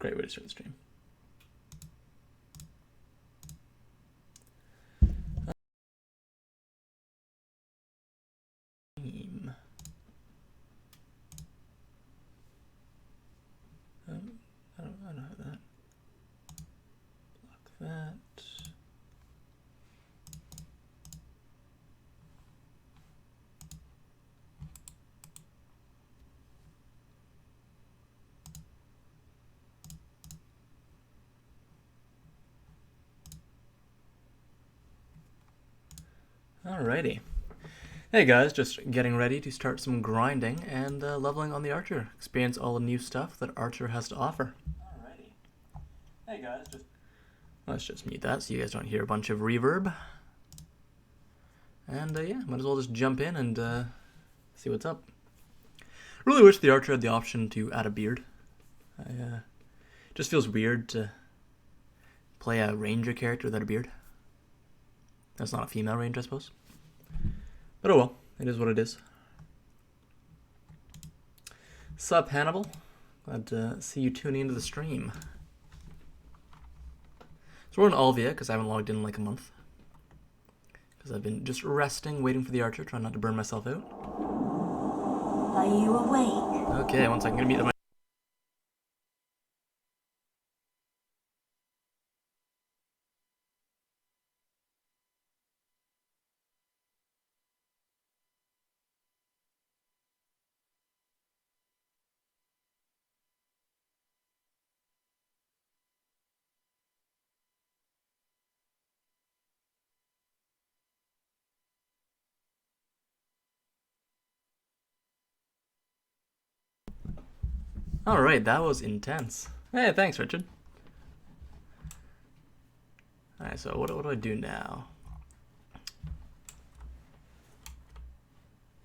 Great way to start the stream. I don't have that. Block that. Alrighty. Hey guys, just getting ready to start some grinding and leveling on the Archer. Experience all the new stuff that Archer has to offer. Alrighty. Hey guys, let's just mute that so you guys don't hear a bunch of reverb. And yeah, might as well just jump in and see what's up. Really wish the Archer had the option to add a beard. Just feels weird to play a ranger character without a beard. That's not a female ranger, I suppose. But oh well, it is what it is. Sup, Hannibal? Glad to see you tuning into the stream. So we're in Alvia, because I haven't logged in like a month. Because I've been just resting, waiting for the Archer, trying not to burn myself out. Are you awake? Okay, one second, I'm gonna mute the Alright, that was intense. Hey, thanks, Richard. Alright, so what do I do now?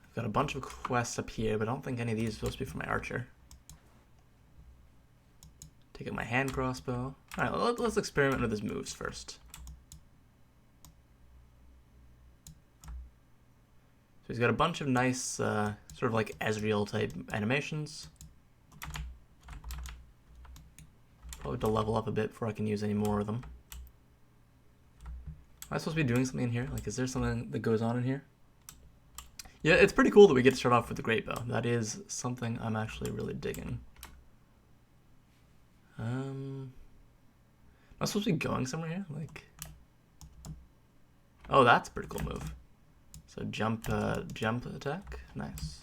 I've got a bunch of quests up here, but I don't think any of these are supposed to be for my Archer. Take out my hand crossbow. Alright, let's experiment with his moves first. So he's got a bunch of nice, sort of like Ezreal type animations. Probably to level up a bit before I can use any more of them. Am I supposed to be doing something in here? Like, is there something that goes on in here? Yeah, it's pretty cool that we get to start off with the Great Bow. That is something I'm actually really digging. Am I supposed to be going somewhere here? Like, oh, that's a pretty cool move. So jump attack, nice.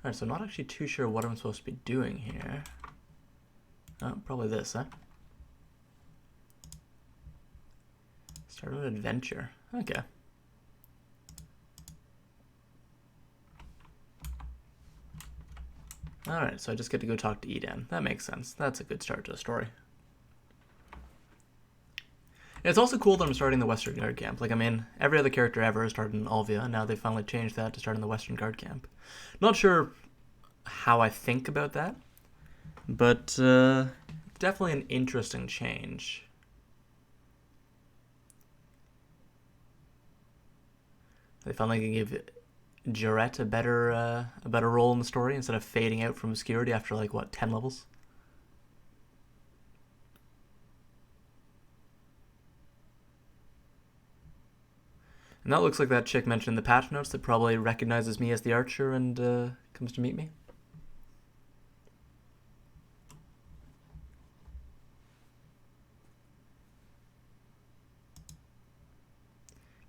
Alright, so I'm not actually too sure what I'm supposed to be doing here. Oh, probably this, huh? Start an adventure. Okay. Alright, so I just get to go talk to Eden. That makes sense. That's a good start to the story. It's also cool that I'm starting the Western Guard Camp. Like, I mean, every other character ever has started in Alvia, and now they finally changed that to start in the Western Guard Camp. Not sure how I think about that, but definitely an interesting change. They finally can give Jarret a better role in the story instead of fading out from obscurity after, like, what, 10 levels? And that looks like that chick mentioned in the patch notes that probably recognizes me as the Archer and comes to meet me.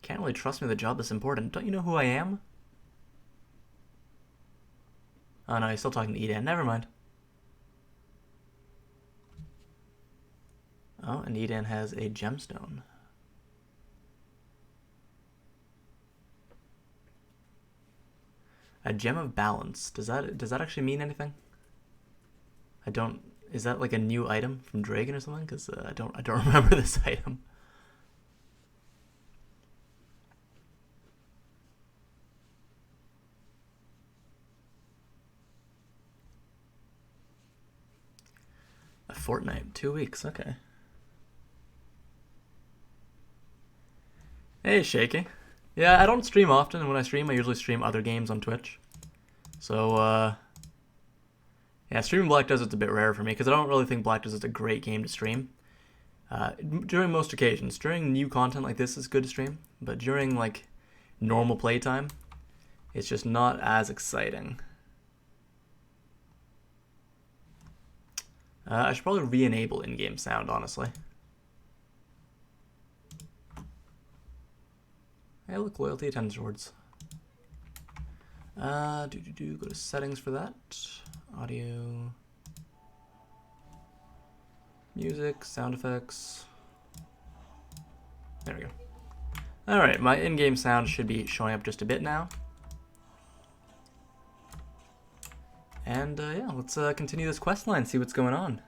Can't really trust me with a job that's important. Don't you know who I am? Oh no, he's still talking to Eden. Never mind. Oh, and Eden has a gemstone. A gem of balance. Does that actually mean anything? I don't. Is that like a new item from Dragon or something? Because I don't remember this item. A fortnight, 2 weeks. Okay. Hey, Shaky. Yeah, I don't stream often, and when I stream, I usually stream other games on Twitch. So, yeah, streaming Black Desert's a bit rare for me because I don't really think Black Desert's a great game to stream. During most occasions. During new content like this, it's good to stream. But during, like, normal playtime, it's just not as exciting. I should probably re-enable in-game sound, honestly. Hey, look, loyalty attends towards. Go to settings for that. Audio. Music, sound effects. There we go. Alright, my in-game sound should be showing up just a bit now. And yeah, let's continue this quest line, see what's going on.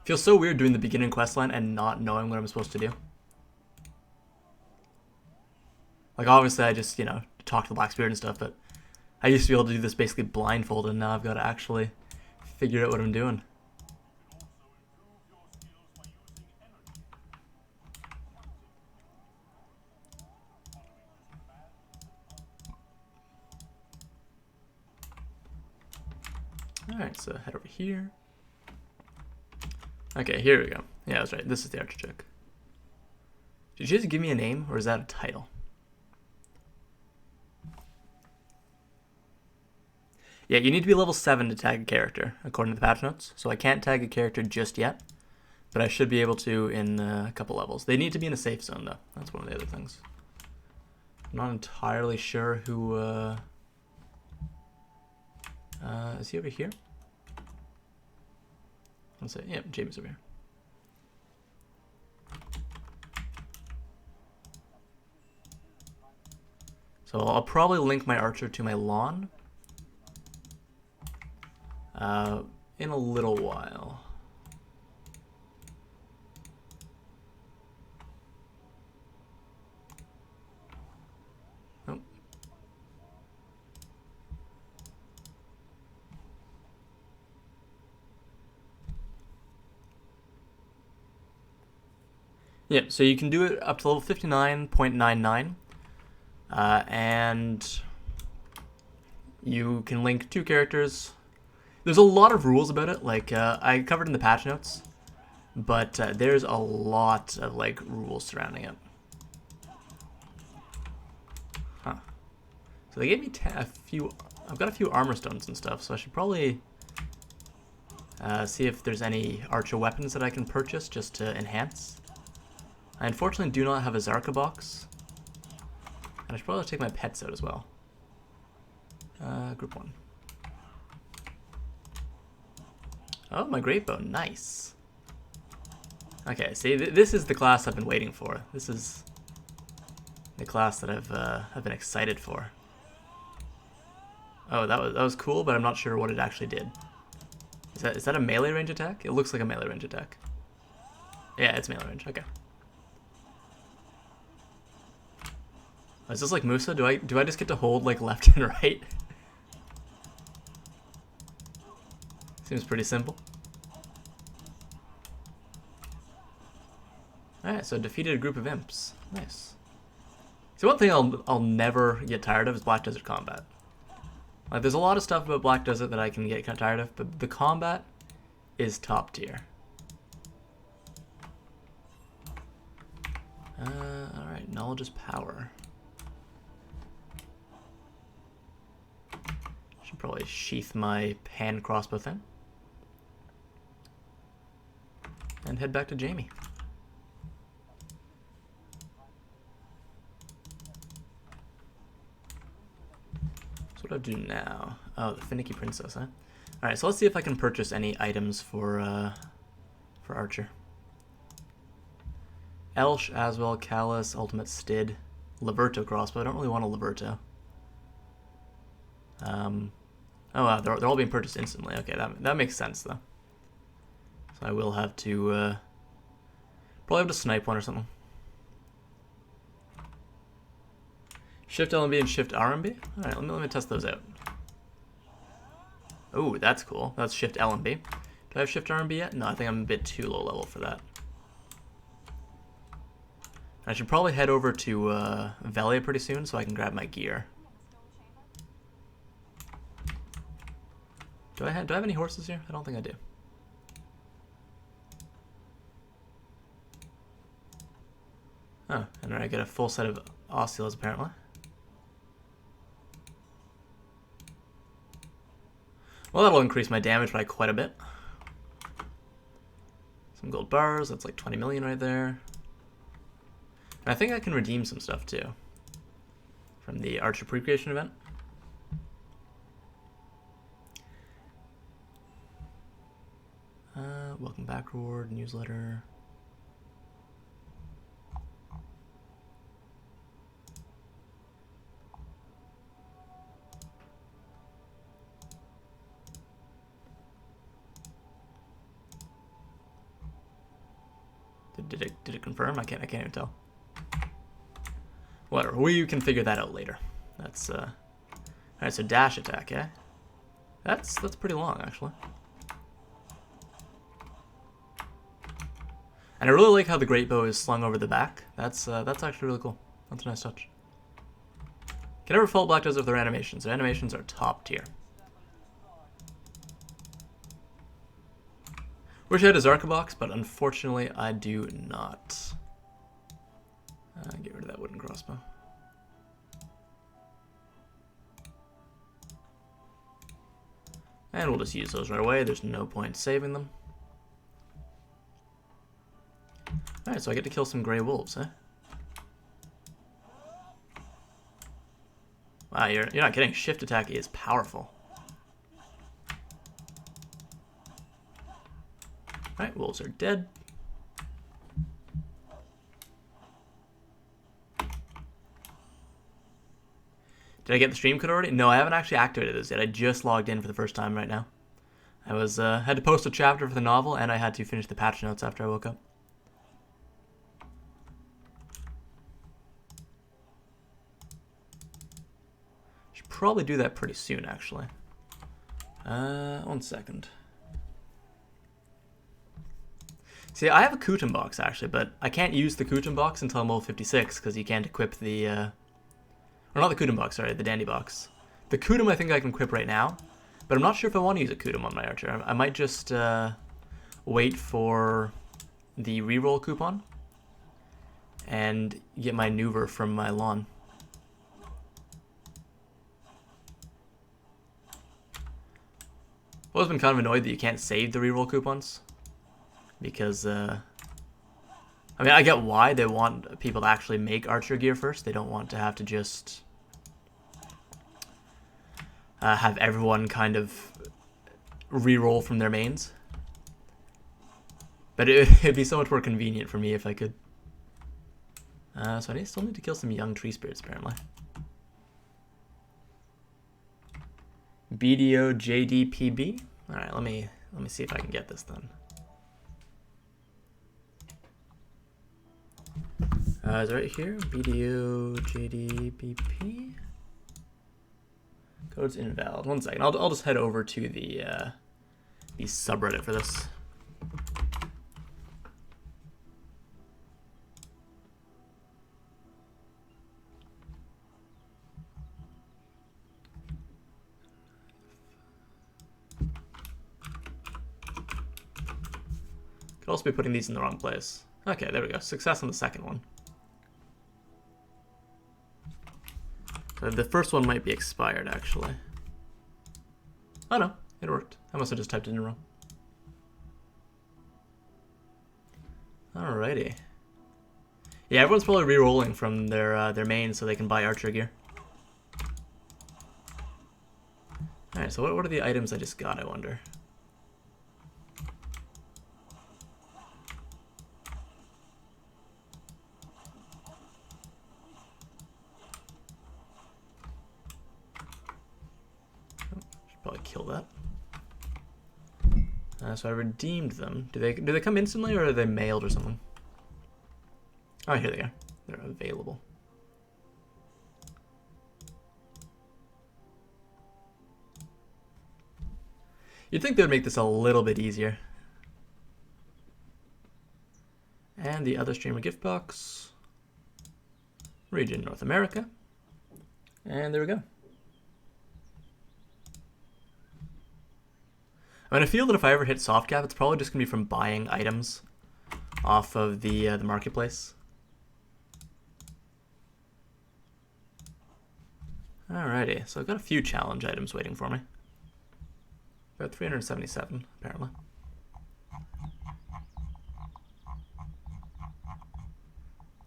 Feels so weird doing the beginning quest line and not knowing what I'm supposed to do. Like, obviously I just, you know, talk to the Black Spirit and stuff, but I used to be able to do this basically blindfolded, and now I've got to actually figure out what I'm doing. Alright, so head over here. Okay, here we go. Yeah, that's right. This is the archer chick. Did you just give me a name, or is that a title? Yeah, you need to be level 7 to tag a character, according to the patch notes. So I can't tag a character just yet, but I should be able to in a couple levels. They need to be in a safe zone, though. That's one of the other things. I'm not entirely sure who... is he over here? Let's say, yeah, Jamie's over here. So I'll probably link my archer to my lawn in a little while. Oh. Yeah, so you can do it up to level 59.99. And you can link 2 characters. There's a lot of rules about it, like I covered in the patch notes, but there's a lot of like rules surrounding it. Huh. So they gave me a few. I've got a few armor stones and stuff, so I should probably see if there's any archer weapons that I can purchase just to enhance. I unfortunately do not have a Zarka box. And I should probably take my pets out as well. Group 1. Oh, my great bow. Nice. Okay, see, this is the class I've been waiting for. This is the class that I've been excited for. Oh, that was cool, but I'm not sure what it actually did. Is that a melee range attack? It looks like a melee range attack. Yeah, it's melee range. Okay. Is this like Musa? Do I just get to hold like left and right? Seems pretty simple. Alright, so defeated a group of imps. Nice. See, one thing I'll never get tired of is Black Desert combat. Like, there's a lot of stuff about Black Desert that I can get kind of tired of, but the combat is top tier. Alright, knowledge is power. Should probably sheath my hand crossbow thing. And head back to Jamie. So what do I do now? Oh, the finicky princess, huh? Alright, so let's see if I can purchase any items for Archer. Elsh, Aswell, Callus, Ultimate Stid, Liberto crossbow. I don't really want a Liberto. Oh wow, they're all being purchased instantly. Okay, that makes sense though. So I will have to probably have to snipe one or something. Shift LMB and Shift RMB. All right, let me test those out. Oh, that's cool. That's Shift L and B. Do I have Shift R and B yet? No, I think I'm a bit too low level for that. I should probably head over to Velia pretty soon so I can grab my gear. Do I have any horses here? I don't think I do. Oh, and I get a full set of Osceolas apparently. Well, that'll increase my damage by quite a bit. Some gold bars, that's like 20 million right there. And I think I can redeem some stuff too from the Archer pre-creation event. Welcome back reward, newsletter. Did it confirm? I can't even tell. Whatever. We can figure that out later. That's all right. So dash attack, yeah. That's pretty long actually. And I really like how the great bow is slung over the back. That's actually really cool. That's a nice touch. Can never fault Black Desert with their animations. Their animations are top tier. Wish I had a Zarka box, but unfortunately I do not. Get rid of that wooden crossbow. And we'll just use those right away. There's no point saving them. Alright, so I get to kill some gray wolves, eh? Wow, you're not kidding. Shift attack is powerful. Alright, wolves are dead. Did I get the stream code already? No, I haven't actually activated this yet. I just logged in for the first time right now. I was had to post a chapter for the novel, and I had to finish the patch notes after I woke up. Should probably do that pretty soon, actually. 1 second. See, I have a Kutum box, actually, but I can't use the Kutum box until I'm level 56, because you can't equip the, or not the Kutum box, sorry, the Dandy box. The Kutum I think I can equip right now, but I'm not sure if I want to use a Kutum on my Archer. I might just wait for the reroll coupon and get my Nuver from my lawn. I've always been kind of annoyed that you can't save the reroll coupons. Because, I mean, I get why they want people to actually make Archer gear first. They don't want to have to just have everyone kind of re-roll from their mains. But it'd be so much more convenient for me if I could. So I still need to kill some young tree spirits, apparently. BDO JDPB? Alright, let me see if I can get this then. Is it right here? BDO JDBP. Code's invalid. 1 second. I'll just head over to the subreddit for this. Could also be putting these in the wrong place. Okay, there we go. Success on the second one. The first one might be expired, actually. Oh no, it worked. I must have just typed it in wrong. Alrighty. Yeah, everyone's probably re-rolling from their main so they can buy Archer gear. Alright, so what are the items I just got, I wonder? Probably kill that. So I redeemed them. Do they come instantly or are they mailed or something? Oh, here they are. They're available. You'd think they would make this a little bit easier. And the other streamer gift box. Region North America. And there we go. I mean, I feel that if I ever hit soft cap, it's probably just going to be from buying items off of the marketplace. Alrighty, so I've got a few challenge items waiting for me. About 377, apparently.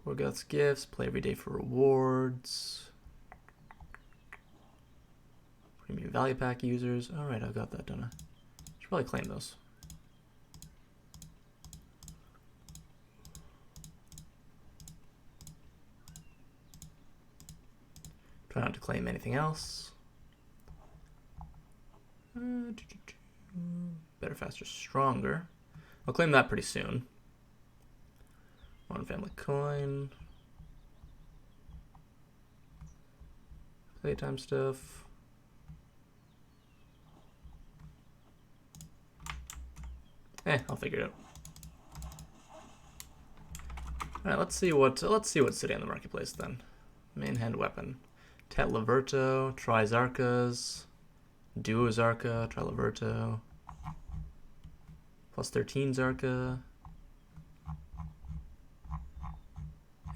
Gorgoth's gifts, play every day for rewards. Premium value pack users. Alright, I've got that, don't I? Should probably claim those. Try not to claim anything else. Better, faster, stronger. I'll claim that pretty soon. One family coin. Playtime stuff. I'll figure it out. Alright, let's see what's sitting in the marketplace then. Main hand weapon. Tet Laverto, Tri-Zarkas, Duo Zarka, Tri-Laverto, plus 13 Zarka.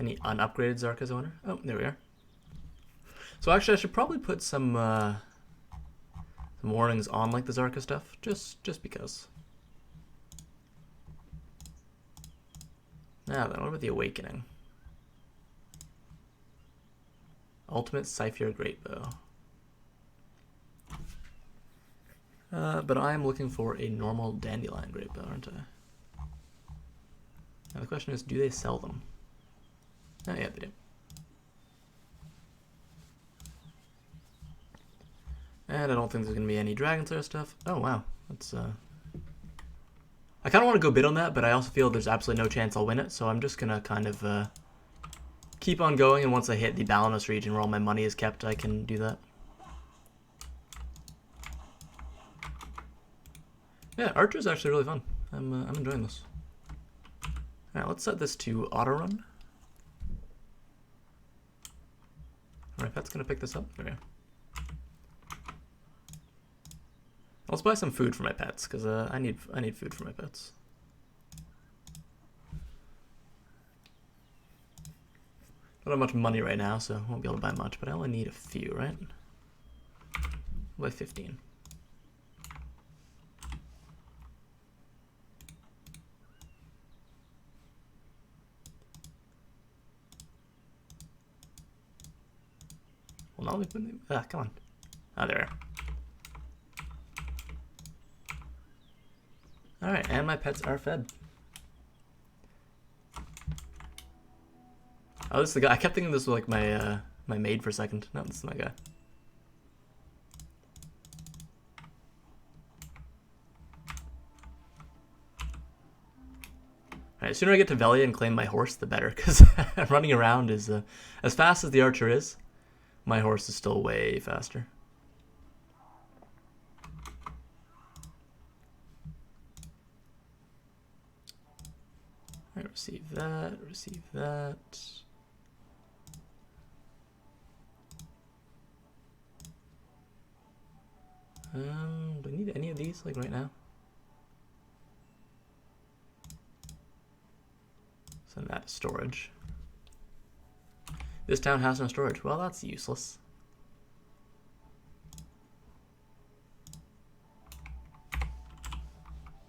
Any unupgraded Zarkas, I wonder? Oh, there we are. So actually, I should probably put some warnings on like the Zarka stuff, just because. Now then, what about the Awakening? Ultimate Cypher Greatbow. But I am looking for a normal Dandelion Greatbow, aren't I? Now the question is, do they sell them? Oh yeah, they do. And I don't think there's going to be any Dragon Slayer stuff. Oh wow, that's I kind of want to go bid on that, but I also feel there's absolutely no chance I'll win it, so I'm just going to kind of keep on going, and once I hit the Balanos region where all my money is kept, I can do that. Yeah, Archer's actually really fun. I'm enjoying this. Alright, let's set this to auto run. My pet's gonna pick this up. There we go. Let's buy some food for my pets, because I need food for my pets. I don't have much money right now, so I won't be able to buy much, but I only need a few, right? I'll buy 15. Well, now we put come on. Ah, there. Alright, and my pets are fed. Oh, this is the guy. I kept thinking this was like my my maid for a second. No, this is my guy. Alright, the sooner I get to Velia and claim my horse, the better, because running around is, as fast as the archer is, my horse is still way faster. Alright, receive that, receive that. Do I need any of these, like, right now? Send that to storage. This town has no storage. Well, that's useless.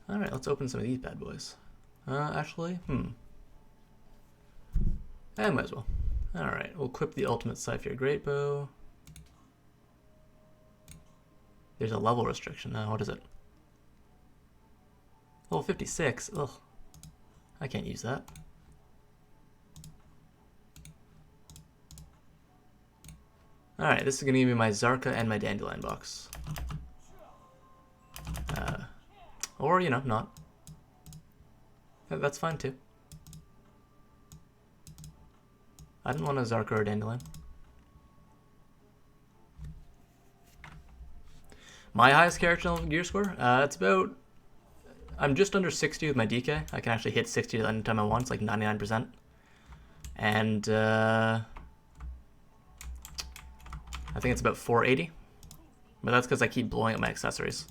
Alright, let's open some of these bad boys. Actually, I might as well. Alright, we'll equip the Ultimate Cypher Greatbow. There's a level restriction now. What is it? Level 56. Ugh. I can't use that. Alright, this is going to give me my Zarka and my Dandelion box. Or, you know, not. That's fine too. I didn't want a Zarka or a Dandelion. My highest character gear score? It's about... I'm just under 60 with my DK. I can actually hit 60 anytime I want. It's like 99%. And I think it's about 480. But that's because I keep blowing up my accessories.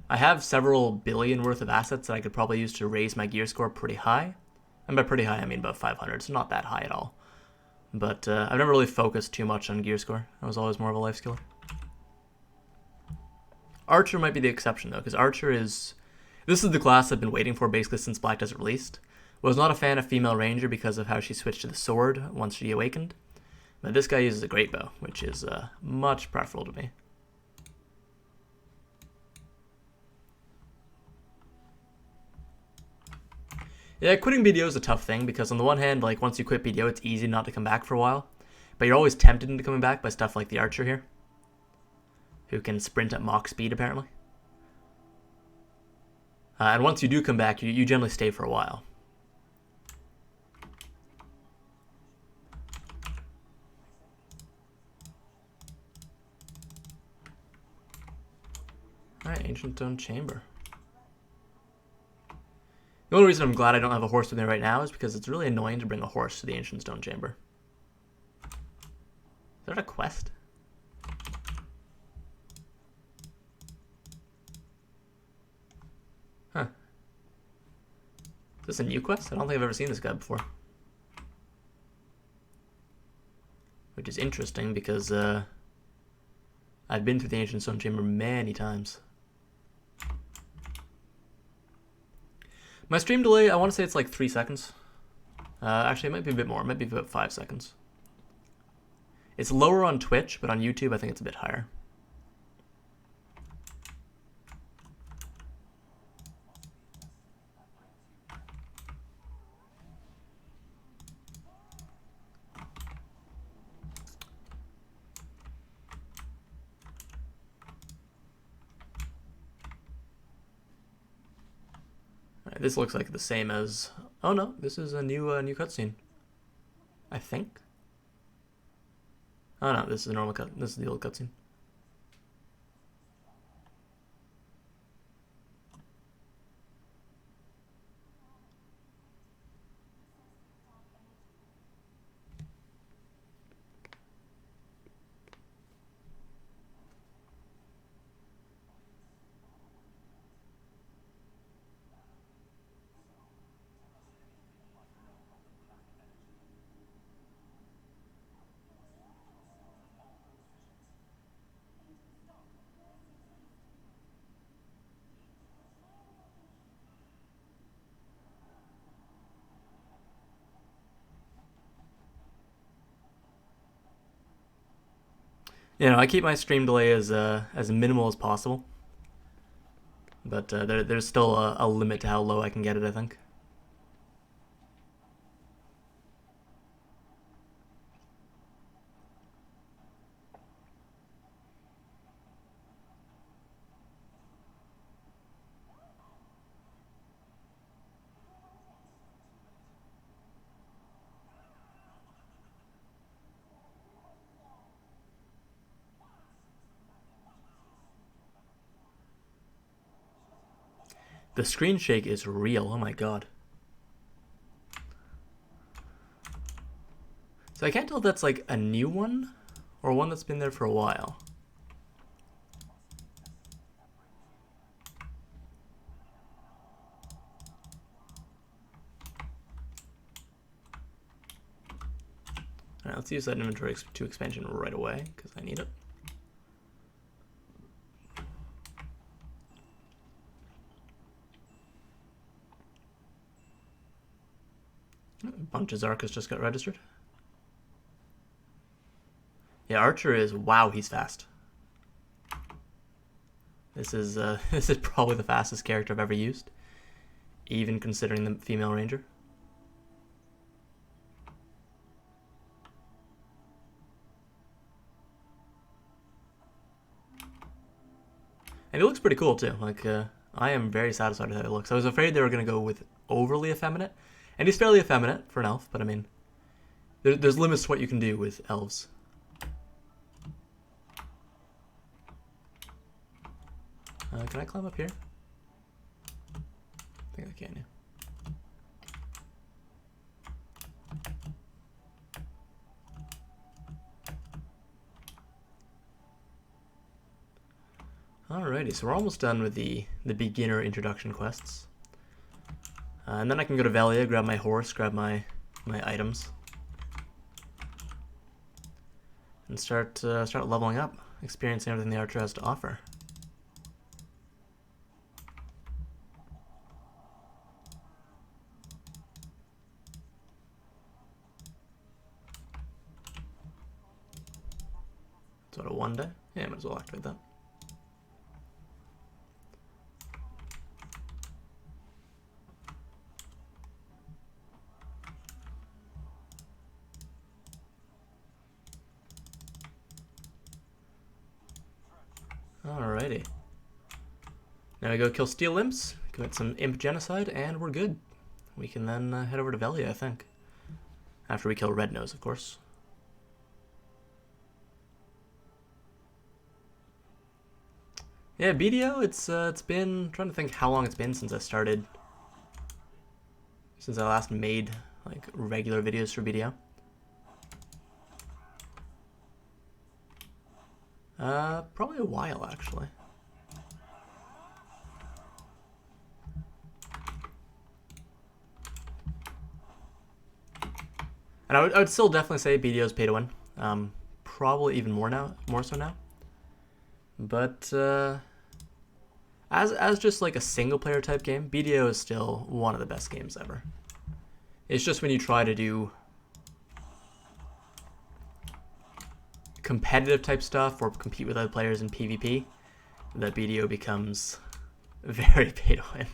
I have several billion worth of assets that I could probably use to raise my gear score pretty high. And by pretty high, I mean about 500, so not that high at all. But I've never really focused too much on gear score. I was always more of a life skiller. Archer might be the exception, though, because Archer is... This is the class I've been waiting for basically since Black Desert released. Was not a fan of Female Ranger because of how she switched to the sword once she awakened. But this guy uses a great bow, which is much preferable to me. Yeah, quitting BDO is a tough thing because on the one hand, like once you quit BDO, it's easy not to come back for a while. But you're always tempted into coming back by stuff like the Archer here, who can sprint at Mach speed apparently. And once you do come back, you generally stay for a while. Alright, Ancient Stone Chamber. The only reason I'm glad I don't have a horse with me right now is because it's really annoying to bring a horse to the Ancient Stone Chamber. Is that a quest? Huh. Is this a new quest? I don't think I've ever seen this guy before. Which is interesting because I've been through the Ancient Stone Chamber many times. My stream delay, I want to say it's like 3 seconds. Actually, it might be a bit more. It might be about 5 seconds. It's lower on Twitch, but on YouTube, I think it's a bit higher. This looks like the same as... Oh no, this is a new cutscene. I think. Oh no, this is a normal cut. This is the old cutscene. You know, I keep my stream delay as minimal as possible, but there's still a limit to how low I can get it, I think. The screen shake is real, oh my god. So I can't tell if that's like a new one or one that's been there for a while. Alright, let's use that inventory to expansion right away because I need it. A bunch of Zarkas just got registered. Yeah, Archer is... Wow, he's fast. This is this is probably the fastest character I've ever used, even considering the female ranger. And he looks pretty cool too. Like, I am very satisfied with how he looks. I was afraid they were going to go with overly effeminate. And he's fairly effeminate for an elf, but I mean, there's limits to what you can do with elves. Can I climb up here? I think I can, yeah. Alrighty, so we're almost done with the beginner introduction quests. And then I can go to Velia, grab my horse, grab my items. And start leveling up, experiencing everything the Archer has to offer. So what, a 1 day? Yeah, might as well activate that. Alrighty. Now we go kill steel imps, commit some imp genocide, and we're good. We can then head over to Velia, I think. After we kill Red Nose, of course. Yeah, BDO, it's been, I'm trying to think how long it's been since I started. Since I last made like regular videos for BDO. Probably a while actually. And I would still definitely say BDO's pay to win. Probably even more so now. But as just like a single player type game, BDO is still one of the best games ever. It's just when you try to do competitive type stuff or compete with other players in PvP that BDO becomes very pay to win.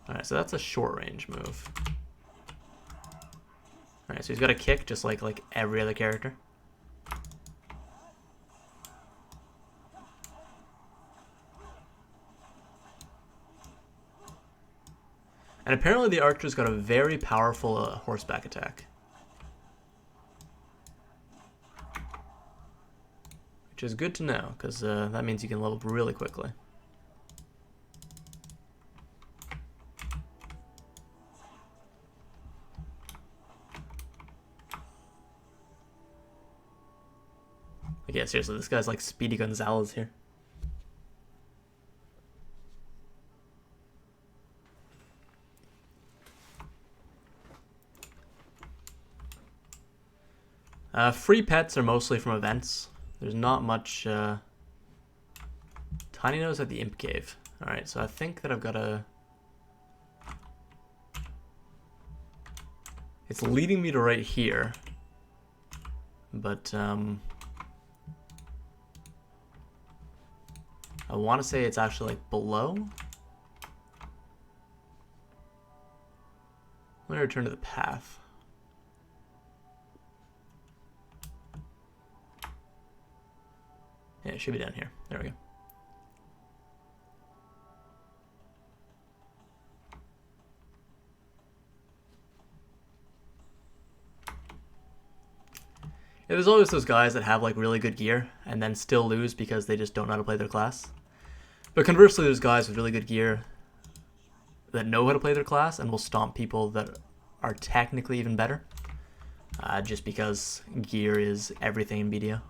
Alright, so that's a short range move. Alright, so he's got a kick just like every other character. And apparently the Archer's got a very powerful horseback attack. Which is good to know, because that means you can level up really quickly. Like, yeah, seriously, this guy's like Speedy Gonzalez here. Free pets are mostly from events. There's not much. Tiny Nose at the Imp Cave. Alright, so I think that I've got a. It's leading me to right here. But, I want to say it's actually like below. Let me return to the path. Yeah, it should be down here. There we go. Yeah, there's always those guys that have like really good gear and then still lose because they just don't know how to play their class. But conversely, there's guys with really good gear that know how to play their class and will stomp people that are technically even better. Just because gear is everything in BDO.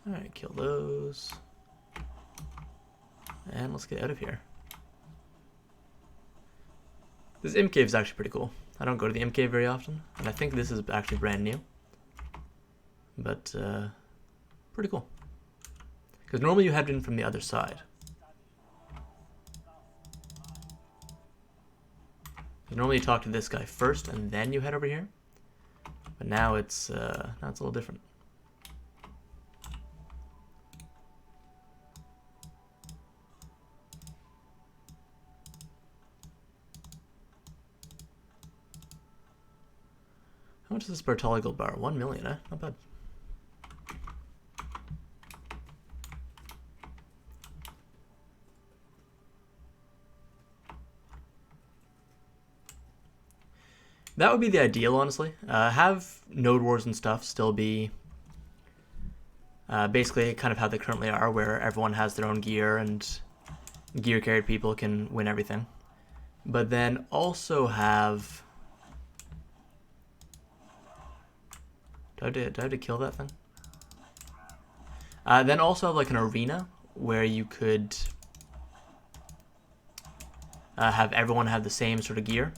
Alright, kill those. And let's get out of here. This Imp Cave is actually pretty cool. I don't go to the Imp Cave very often, and I think this is actually brand new. But, pretty cool. Because normally you head in from the other side. Normally you talk to this guy first, and then you head over here. But now it's a little different. How much is this Bartoli Gold Bar? 1 million, eh? Not bad. That would be the ideal, honestly. Have node wars and stuff still be basically kind of how they currently are, where everyone has their own gear and gear carried people can win everything. But then also have... Do I have to kill that thing? Then also have like an arena where you could have everyone have the same sort of gear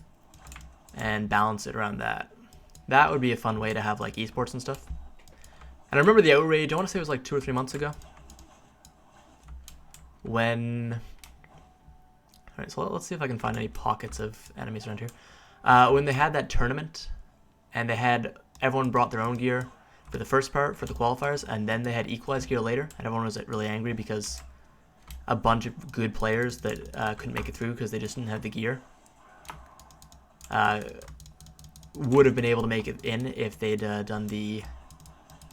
and balance it around that. That would be a fun way to have like esports and stuff. And I remember the outrage, I want to say it was like 2 or 3 months ago, when... Alright, so let's see if I can find any pockets of enemies around here. When they had that tournament, and they had... Everyone brought their own gear for the first part, for the qualifiers, and then they had equalized gear later, and everyone was really angry because a bunch of good players that couldn't make it through because they just didn't have the gear would have been able to make it in if they'd done the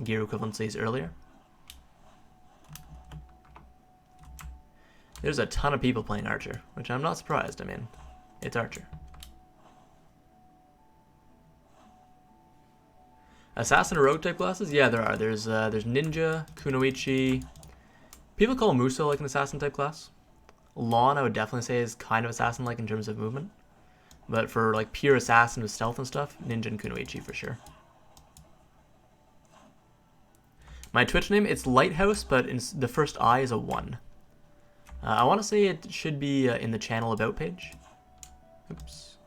gear equivalencies earlier. There's a ton of people playing Archer, which I'm not surprised. I mean, it's Archer. Assassin or rogue type classes? Yeah, there are. There's Ninja, Kunoichi. People call Muso like an assassin type class. Lawn, I would definitely say, is kind of assassin like in terms of movement. But for like pure assassin with stealth and stuff, Ninja and Kunoichi for sure. My Twitch name, it's Lighthouse, but the first I is a 1. I want to say it should be in the channel about page. Oops.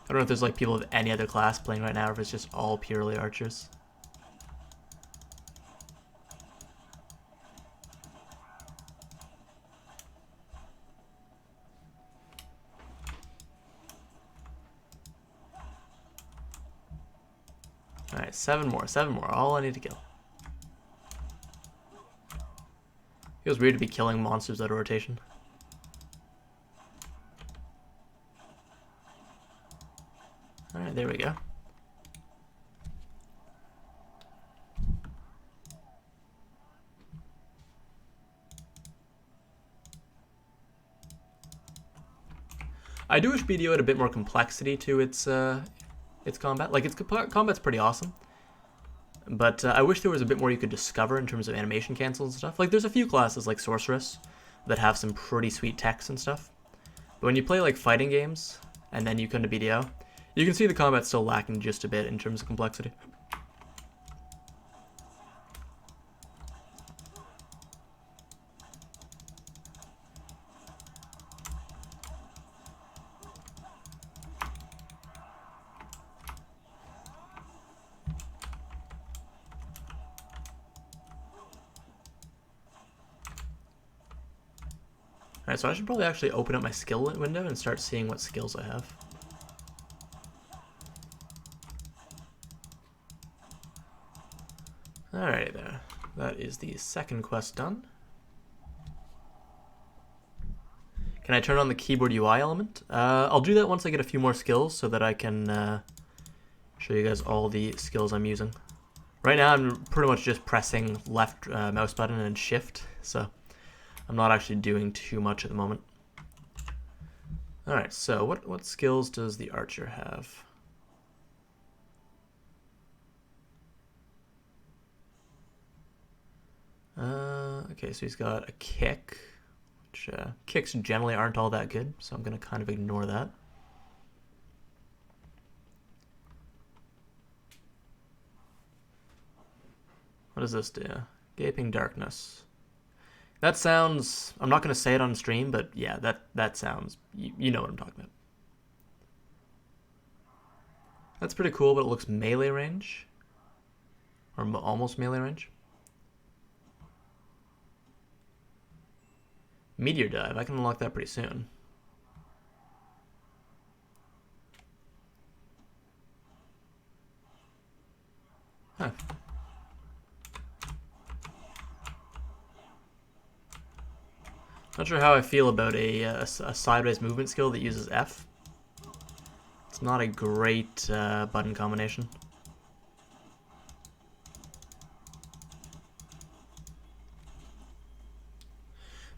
I don't know if there's like people of any other class playing right now, or if it's just all purely archers. Alright, 7 more, all I need to kill. Feels weird to be killing monsters out of rotation. Alright, there we go. I do wish BDO had a bit more complexity to its combat. Like, its combat's pretty awesome. But I wish there was a bit more you could discover in terms of animation cancels and stuff. Like, there's a few classes like Sorceress that have some pretty sweet techs and stuff. But when you play, like, fighting games, and then you come to BDO, you can see the combat's still lacking just a bit in terms of complexity. Alright, so I should probably actually open up my skill window and start seeing what skills I have. Alright there. That is the second quest done. Can I turn on the keyboard UI element? I'll do that once I get a few more skills so that I can show you guys all the skills I'm using. Right now I'm pretty much just pressing left mouse button and shift, so I'm not actually doing too much at the moment. Alright, so what skills does the archer have? Okay, so he's got a kick, which kicks generally aren't all that good, so I'm going to kind of ignore that. What does this do? Gaping Darkness. That sounds... I'm not going to say it on stream, but yeah, that sounds... You know what I'm talking about. That's pretty cool, but it looks melee range. Or almost melee range. Meteor Dive, I can unlock that pretty soon. Huh. Not sure how I feel about a sideways movement skill that uses F. It's not a great button combination.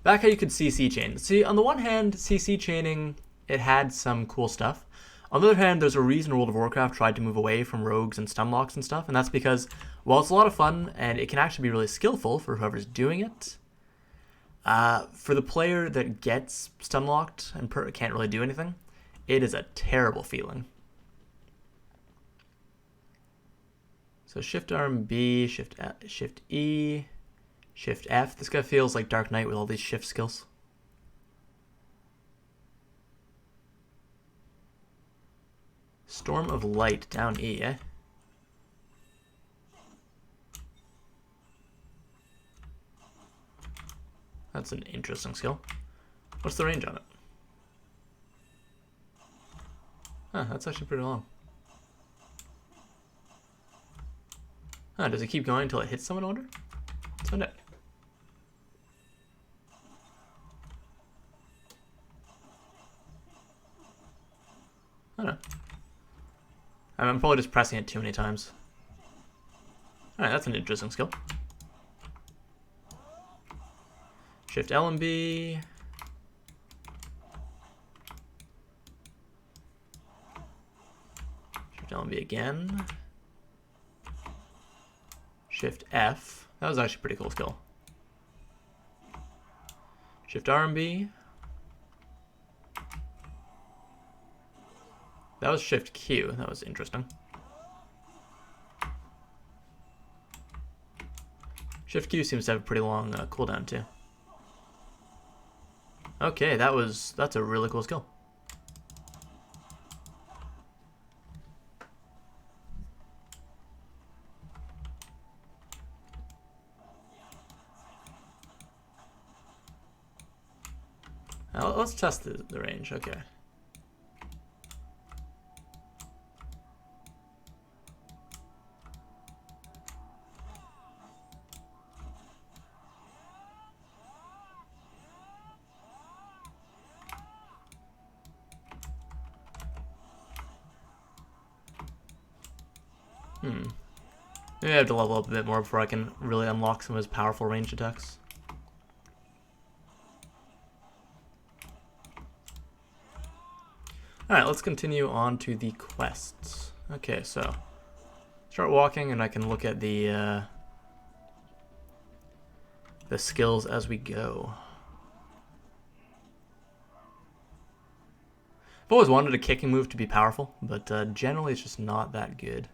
back how you could CC chain. See, on the one hand, CC chaining, it had some cool stuff. On the other hand, there's a reason World of Warcraft tried to move away from rogues and stun locks and stuff, and that's because while it's a lot of fun and it can actually be really skillful for whoever's doing it, for the player that gets stun locked and can't really do anything, it is a terrible feeling. So Shift RMB, Shift E, Shift F. This guy feels like Dark Knight with all these shift skills. Storm of Light, down E, eh? That's an interesting skill. What's the range on it? Huh, that's actually pretty long. Huh, does it keep going until it hits someone, I wonder? Let's find out. I don't know. I'm probably just pressing it too many times. Alright, that's an interesting skill. Shift L and B. Shift L and B again. Shift F. That was actually a pretty cool skill. Shift R and B. That was Shift Q. That was interesting. Shift Q seems to have a pretty long cooldown too. Okay, that's a really cool skill. Now, let's test the range. Okay. Maybe I have to level up a bit more before I can really unlock some of his powerful ranged attacks. Alright, let's continue on to the quests. Okay, so start walking and I can look at the skills as we go. I've always wanted a kicking move to be powerful, but generally it's just not that good.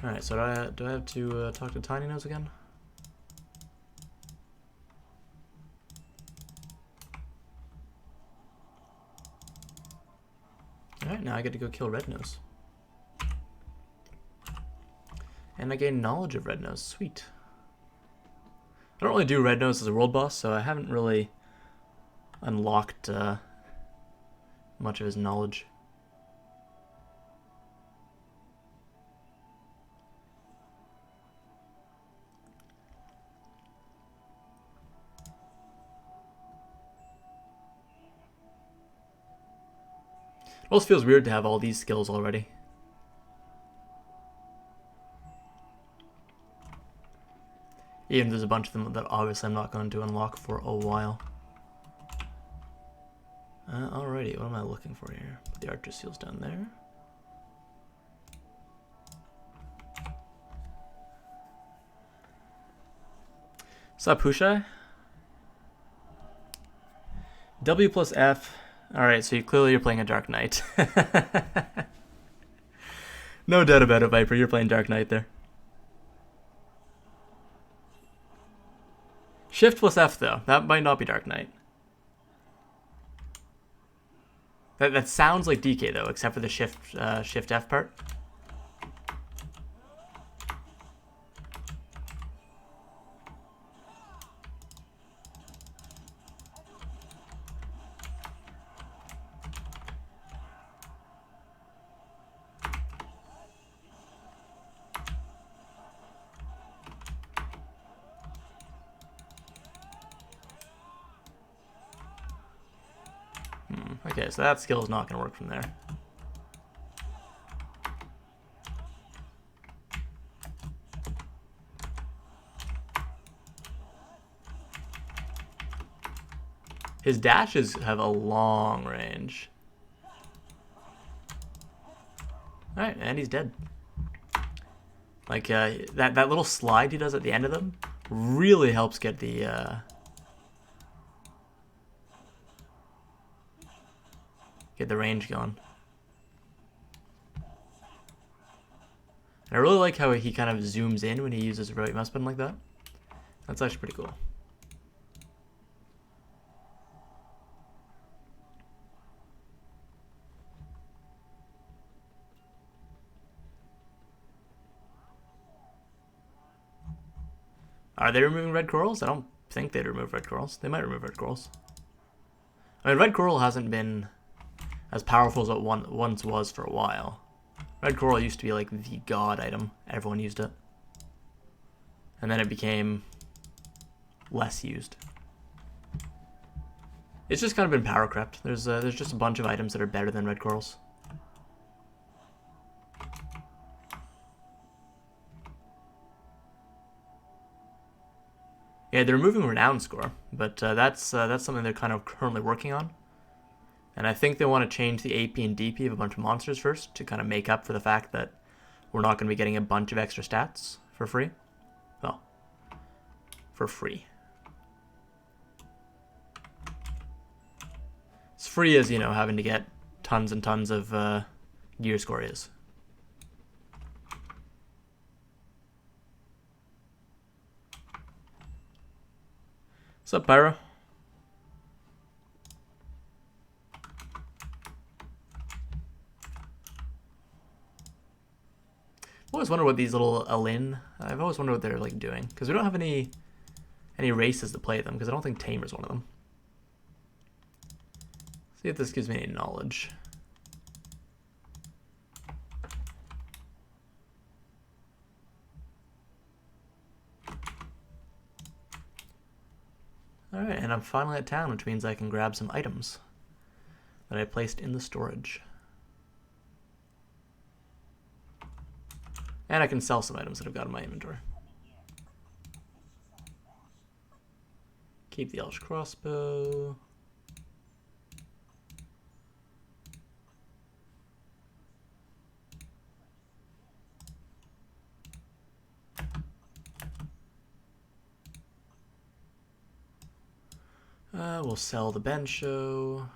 Alright, so do I have to talk to Tiny Nose again? Alright, now I get to go kill Red Nose. And I gain knowledge of Red Nose. Sweet. I don't really do Red Nose as a world boss, so I haven't really unlocked much of his knowledge. It also feels weird to have all these skills already. Even there's a bunch of them that obviously I'm not going to unlock for a while. Alrighty, what am I looking for here? Put the Archer Seals down there. Sup, Hushai? W plus F. Alright, so clearly you're playing a Dark Knight. No doubt about it, Viper. You're playing Dark Knight there. Shift plus F, though. That might not be Dark Knight. That sounds like DK, though, except for the Shift F part. Okay, so that skill is not going to work from there. His dashes have a long range. Alright, and he's dead. Like, that little slide he does at the end of them really helps get the range going. And I really like how he kind of zooms in when he uses right mouse button like that. That's actually pretty cool. Are they removing red corals? I don't think they'd remove red corals. They might remove red corals. I mean, red coral hasn't been as powerful as it once was for a while. Red coral used to be like the god item. Everyone used it. And then it became less used. It's just kind of been power crept. There's just a bunch of items that are better than red corals. Yeah, they're removing renown score, but that's something they're kind of currently working on. And I think they want to change the AP and DP of a bunch of monsters first to kind of make up for the fact that we're not going to be getting a bunch of extra stats for free. Well, for free. It's free as, you know, having to get tons and tons of gear score is. What's up, Pyro? I always wonder what these little Alin, I've always wondered what they're like doing, because we don't have any races to play them, because I don't think Tamer's one of them. See if this gives me any knowledge. Alright, and I'm finally at town, which means I can grab some items that I placed in the storage. And I can sell some items that I've got in my inventory. Keep the Elsh crossbow. We'll sell the Bensho.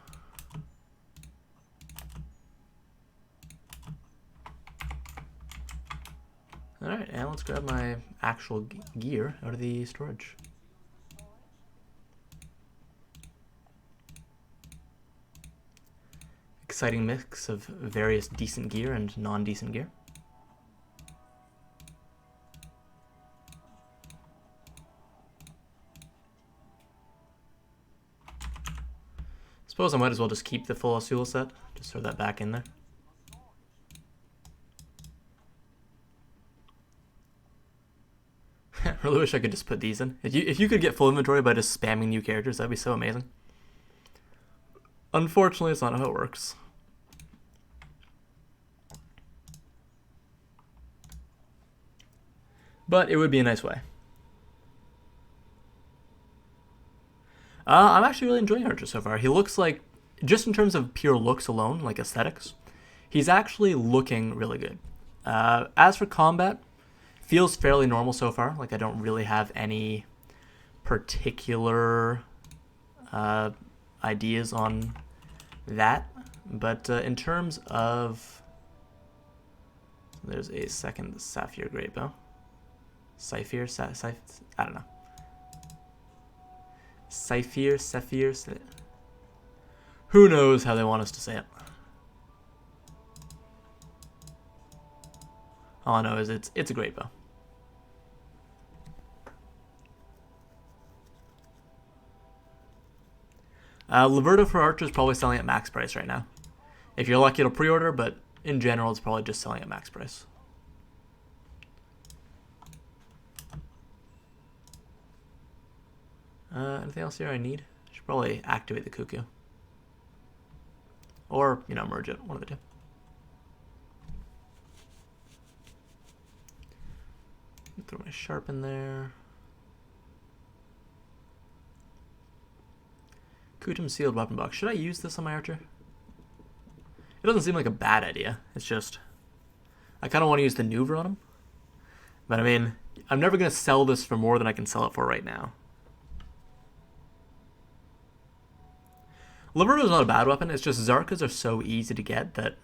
Alright, and let's grab my actual gear out of the storage. Exciting mix of various decent gear and non-decent gear. Suppose I might as well just keep the full Azula set. Just throw that back in there. I really wish I could just put these in. If you could get full inventory by just spamming new characters, that'd be so amazing. Unfortunately, it's not how it works. But it would be a nice way. I'm actually really enjoying Archer so far. He looks like, just in terms of pure looks alone, like aesthetics, he's actually looking really good. As for combat, feels fairly normal so far. Like, I don't really have any particular ideas on that. But in terms of... There's a second Sapphire Great Bow. Saphir? I don't know. Saphir. Who knows how they want us to say it. All I know is it's a great bow. Liberto for Archer is probably selling at max price right now. If you're lucky, it'll pre-order, but in general, it's probably just selling at max price. Anything else here I need? Should probably activate the Cuckoo. Or, you know, merge it. One of the two. Throw my Sharp in there. Kutum sealed weapon box. Should I use this on my archer? It doesn't seem like a bad idea. It's just I kind of want to use the Nouver on him. But I mean, I'm never going to sell this for more than I can sell it for right now. Laverto's not a bad weapon. It's just Zarkas are so easy to get that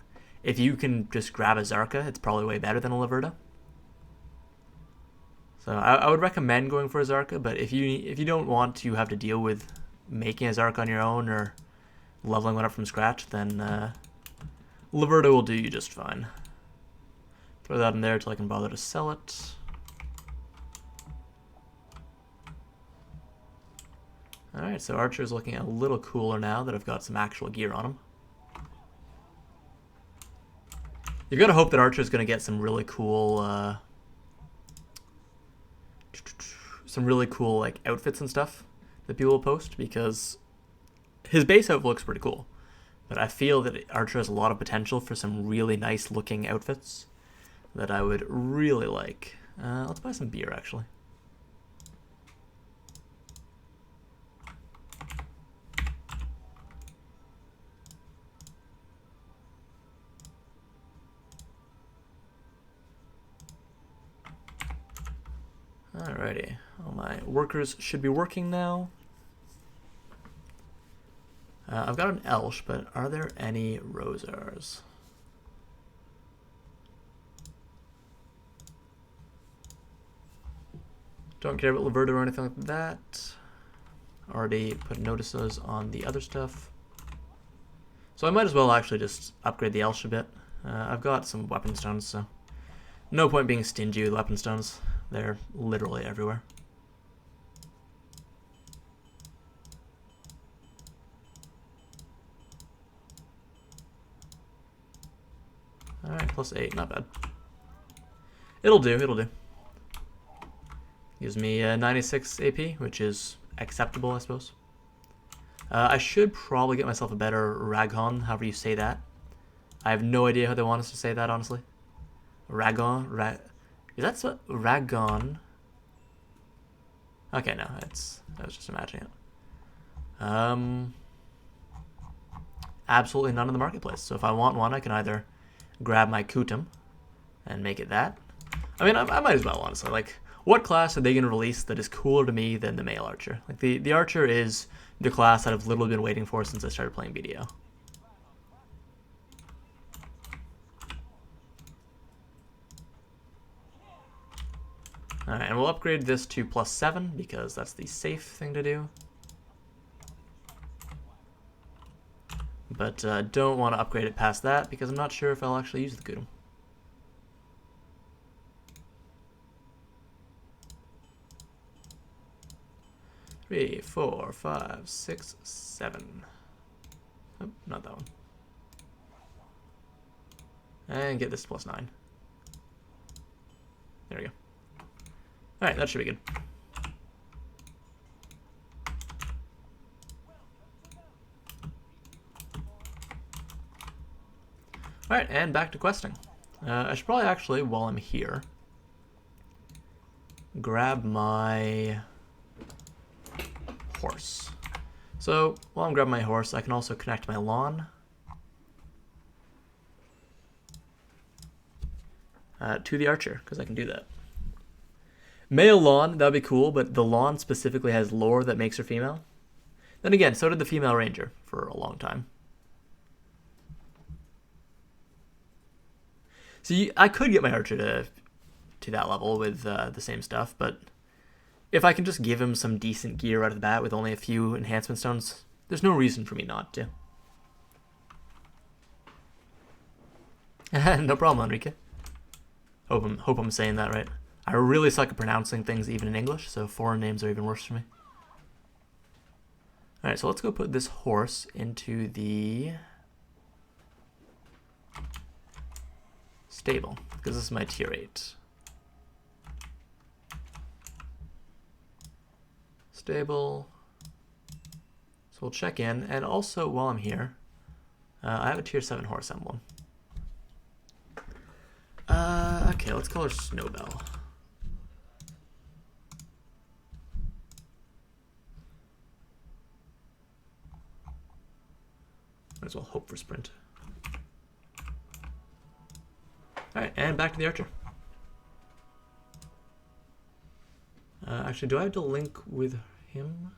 if you can just grab a Zarka, it's probably way better than a Laverto. So I would recommend going for a Zarka, but if you don't want to have to deal with making a Zarka on your own or leveling one up from scratch, then Laverto will do you just fine. Throw that in there until I can bother to sell it. Alright, so Archer's looking a little cooler now that I've got some actual gear on him. You've got to hope that Archer's going to get some really cool like outfits and stuff that people will post, because his base outfit looks pretty cool. But I feel that Archer has a lot of potential for some really nice looking outfits that I would really like. Let's buy some beer, actually. Alrighty, all my workers should be working now. I've got an Elsh, but are there any Rosars? Don't care about Laverto or anything like that. Already put notices on the other stuff. So I might as well actually just upgrade the Elsh a bit. I've got some weapon stones, so no point being stingy with weapon stones. They're literally everywhere. Alright, plus 8, not bad. It'll do, it'll do. Gives me 96 AP, which is acceptable, I suppose. I should probably get myself a better Ragon, however you say that. I have no idea how they want us to say that, honestly. Ragon? Is that so? Ragon? Okay, no, I was just imagining it. Absolutely none in the marketplace. So if I want one, I can either grab my Kutum and make it that. I mean, I might as well, honestly. Like, what class are they going to release that is cooler to me than the male archer? Like, the archer is the class that I've literally been waiting for since I started playing BDO. Alright, and we'll upgrade this to +7 because that's the safe thing to do. But don't want to upgrade it past that because I'm not sure if I'll actually use the Kutum. Three, 4, 5, 6, 7. Oh, not that one. And get this +9. There we go. Alright, that should be good. Alright, and back to questing. I should probably actually, while I'm here, grab my horse. So, while I'm grabbing my horse, I can also connect my lawn to the archer, because I can do that. Male lawn, that'd be cool, but the lawn specifically has lore that makes her female. Then again, so did the female ranger for a long time. See, I could get my archer to that level with the same stuff, but if I can just give him some decent gear out of the bat with only a few enhancement stones, there's no reason for me not to. No problem, Enrique. Hope I'm saying that right. I really suck at pronouncing things even in English, so foreign names are even worse for me. Alright, so let's go put this horse into the stable, because this is my tier 8. Stable. So we'll check in, and also while I'm here, I have a tier 7 horse emblem. Okay, let's call her Snowbell. as well hope for sprint. Alright, and back to the archer. Actually, do I have to link with him?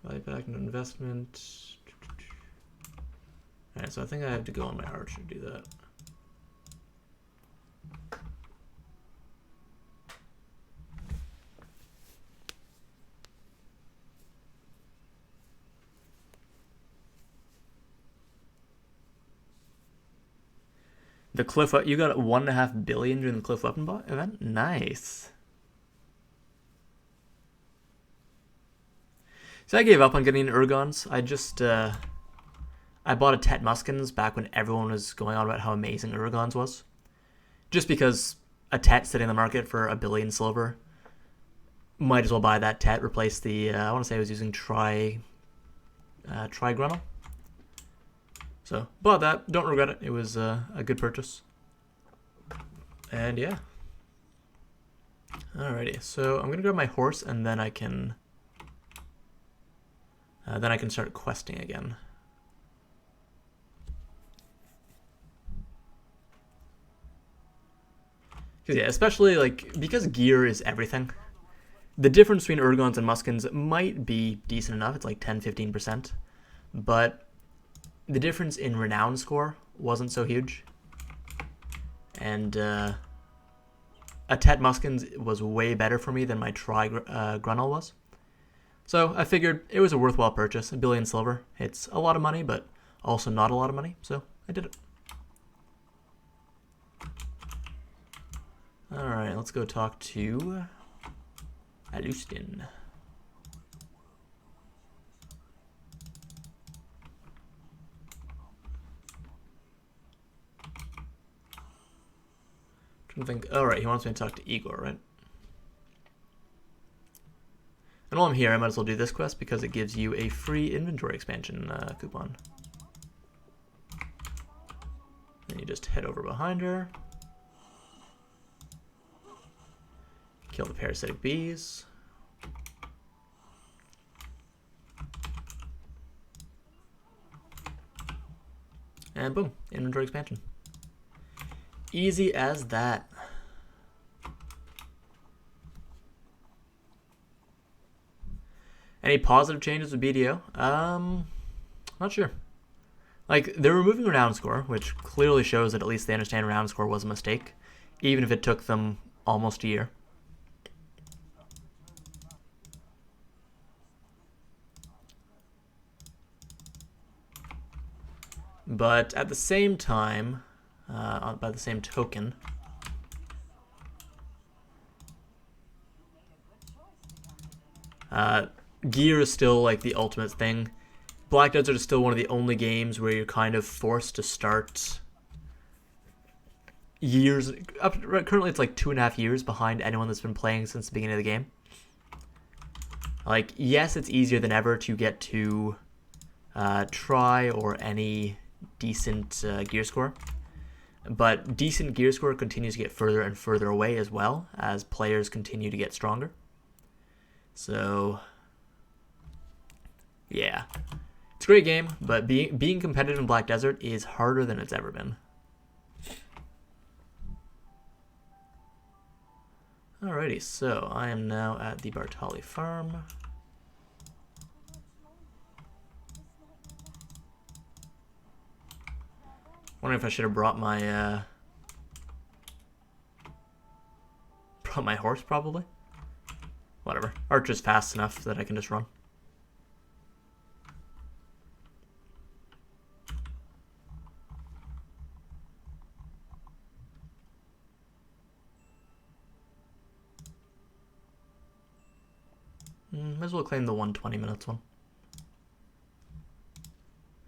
Value back into investment. Alright, so I think I have to go on my archer to do that. The Cliff, you got 1.5 billion during the Cliff Weapon event? Nice. So I gave up on getting Urgons. I just, I bought a Tet Muskins back when everyone was going on about how amazing Urgons was. Just because a Tet sitting in the market for 1 billion silver. Might as well buy that Tet, replace the, I want to say I was using Tri-Gruntle. So, bought that. Don't regret it. It was a good purchase. And yeah. Alrighty, so I'm gonna grab my horse and then I can start questing again. Because yeah, especially like because gear is everything. The difference between Urgons and Muskins might be decent enough. It's like 10-15%, but the difference in renown score wasn't so huge. And a Tet Muskins was way better for me than my Tri-Gruntle was. So I figured it was a worthwhile purchase. 1 billion silver. It's a lot of money, but also not a lot of money. So I did it. Alright, let's go talk to Alustin. Trying to think. Oh, right, he wants me to talk to Igor, right? And while I'm here, I might as well do this quest because it gives you a free inventory expansion coupon. Then you just head over behind her. Kill the parasitic bees. And boom, inventory expansion. Easy as that. Any positive changes with BDO? Not sure. Like, they're removing renown score, which clearly shows that at least they understand renown score was a mistake, even if it took them almost a year. But at the same time, by the same token, gear is still like the ultimate thing. Black Desert is still one of the only games where you're kind of forced to start years. Currently, it's like 2.5 years behind anyone that's been playing since the beginning of the game. Like, yes, it's easier than ever to get to Tri or any decent gear score, but decent gear score continues to get further and further away as well as players continue to get stronger. So yeah, it's a great game, but being competitive in Black Desert is harder than it's ever been. Alrighty, so I am now at the Bartali farm. Wondering if I should have brought my horse, probably. Whatever. Archer's fast enough that I can just run. Might as well claim the 120 minutes one.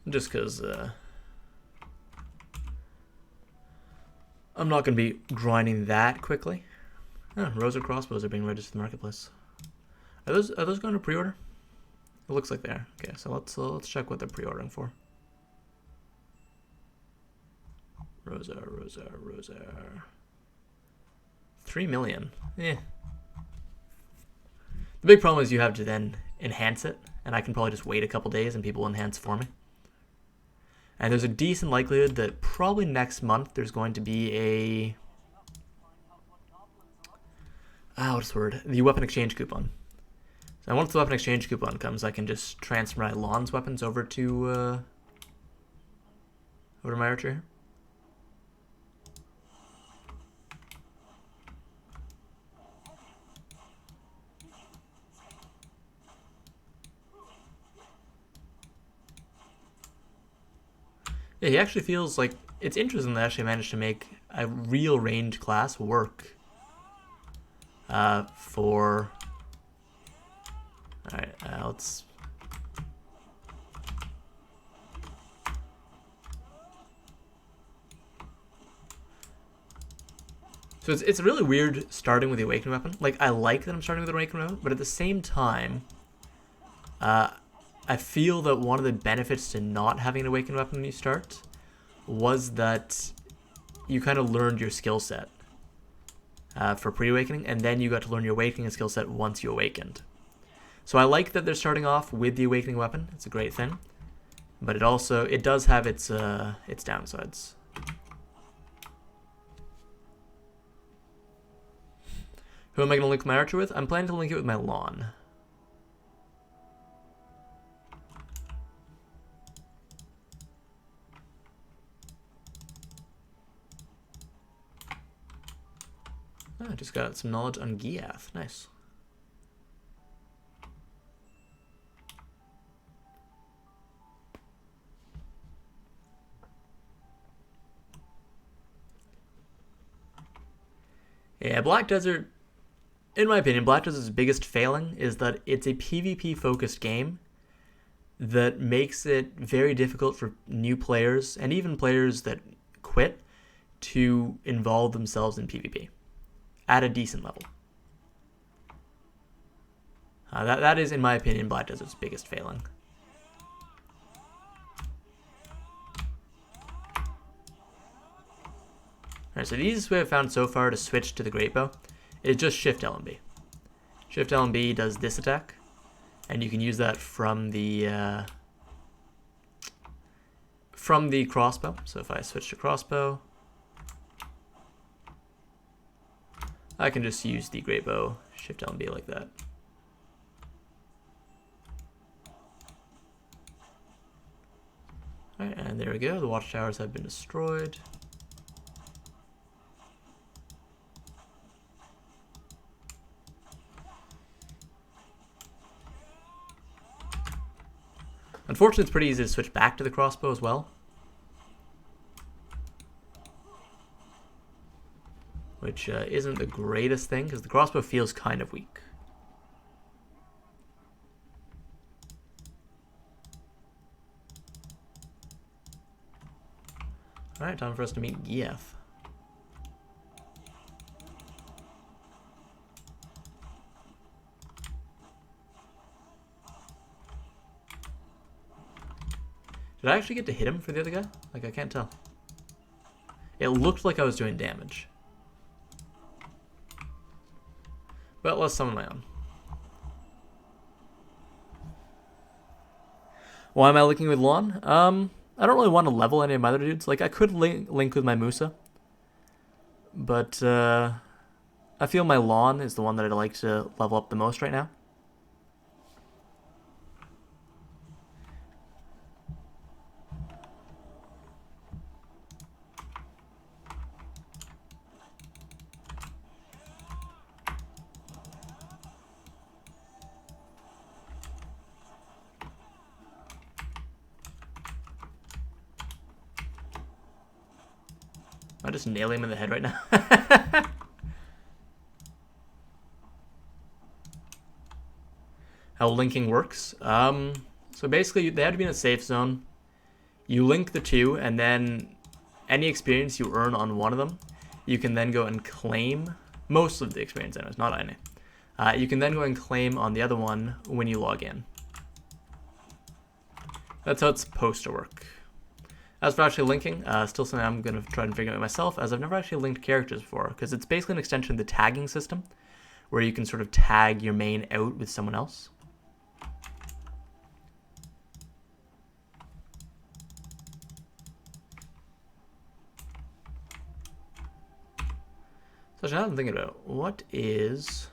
Just because I'm not going to be grinding that quickly. Oh, Rosa crossbows are being registered in the marketplace. Are those going to pre-order? It looks like they are. Okay, so let's check what they're pre-ordering for. Rosa. 3 million. Eh. The big problem is you have to then enhance it, and I can probably just wait a couple days and people will enhance for me. And there's a decent likelihood that probably next month there's going to be a... what's the word? The weapon exchange coupon. So once the weapon exchange coupon comes, I can just transfer my Lon's weapons over to my archer here. Yeah, he actually feels like it's interesting that I actually managed to make a real ranged class work for... Alright, let's... So it's really weird starting with the Awakened Weapon. Like, I like that I'm starting with the Awakened Weapon, but at the same time, I feel that one of the benefits to not having an Awakened Weapon when you start was that you kind of learned your skill set for pre-awakening, and then you got to learn your awakening skill set once you awakened. So I like that they're starting off with the Awakening Weapon. It's a great thing, but it does have its downsides. Who am I going to link my archer with? I'm planning to link it with my Lon. I just got some knowledge on Giath. Nice. Yeah, Black Desert, in my opinion, Black Desert's biggest failing is that it's a PvP-focused game that makes it very difficult for new players, and even players that quit, to involve themselves in PvP at a decent level. That is, in my opinion, Black Desert's biggest failing. Alright, so the easiest way I've found so far to switch to the Great Bow is just Shift LMB. Shift LMB does this attack, and you can use that from the crossbow. So if I switch to crossbow, I can just use the Great Bow, Shift LMB like that. Alright, and there we go. The watchtowers have been destroyed. Unfortunately, it's pretty easy to switch back to the crossbow as well, which isn't the greatest thing, because the crossbow feels kind of weak. Alright, time for us to meet Giath. Did I actually get to hit him for the other guy? Like, I can't tell. It looked like I was doing damage. But let's summon my own. Why am I linking with Lon? I don't really want to level any of my other dudes. Like, I could link with my Musa. But, I feel my Lon is the one that I'd like to level up the most right now. I just nail him in the head right now. How linking works. So basically, they have to be in a safe zone. You link the two, and then any experience you earn on one of them, you can then go and claim most of the experience, anyways, not any. You can then go and claim on the other one when you log in. That's how it's supposed to work. As for actually linking, still something I'm going to try and figure out myself, as I've never actually linked characters before, because it's basically an extension of the tagging system, where you can sort of tag your main out with someone else. So now I'm thinking about what is...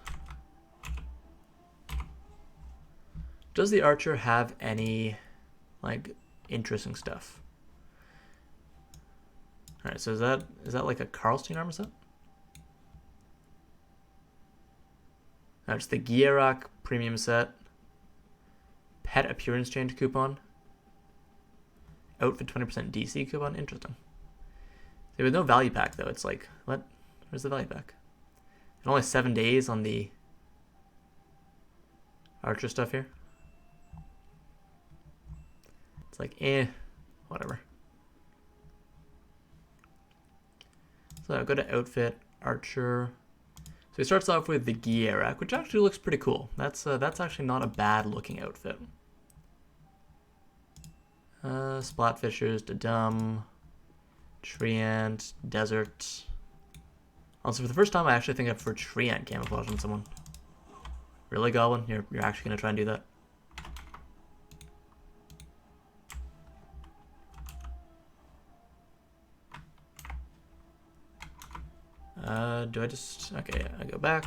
Does the archer have any, like, interesting stuff? Alright, so is that like a Karlstein armor set? No, it's the Gierak premium set. Pet appearance change coupon. Outfit 20% DC coupon. Interesting. There was no value pack though. It's like, what? Where's the value pack? And only 7 days on the archer stuff here. It's like, whatever. So I'll go to outfit, archer. So he starts off with the Gierak, which actually looks pretty cool. That's actually not a bad looking outfit. Splatfishers, Dadum, Treant, Desert. Also, for the first time, I actually think I've for Treant camouflage on someone. Really, Goblin? You're actually gonna try and do that? Do I just... Okay, I go back.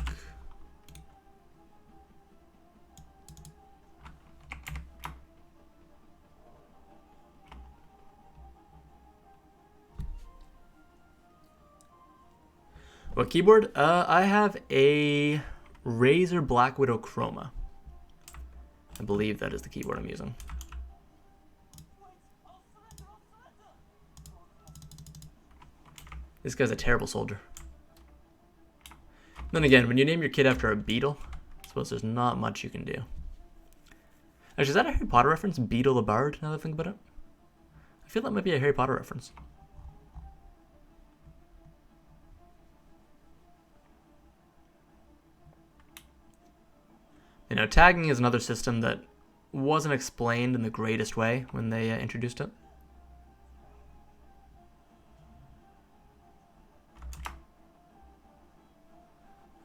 What keyboard? I have a Razer Black Widow Chroma. I believe that is the keyboard I'm using. This guy's a terrible soldier. Then again, when you name your kid after a beetle, I suppose there's not much you can do. Actually, is that a Harry Potter reference? Beetle the Bard, now that I think about it? I feel that might be a Harry Potter reference. You know, tagging is another system that wasn't explained in the greatest way when they introduced it.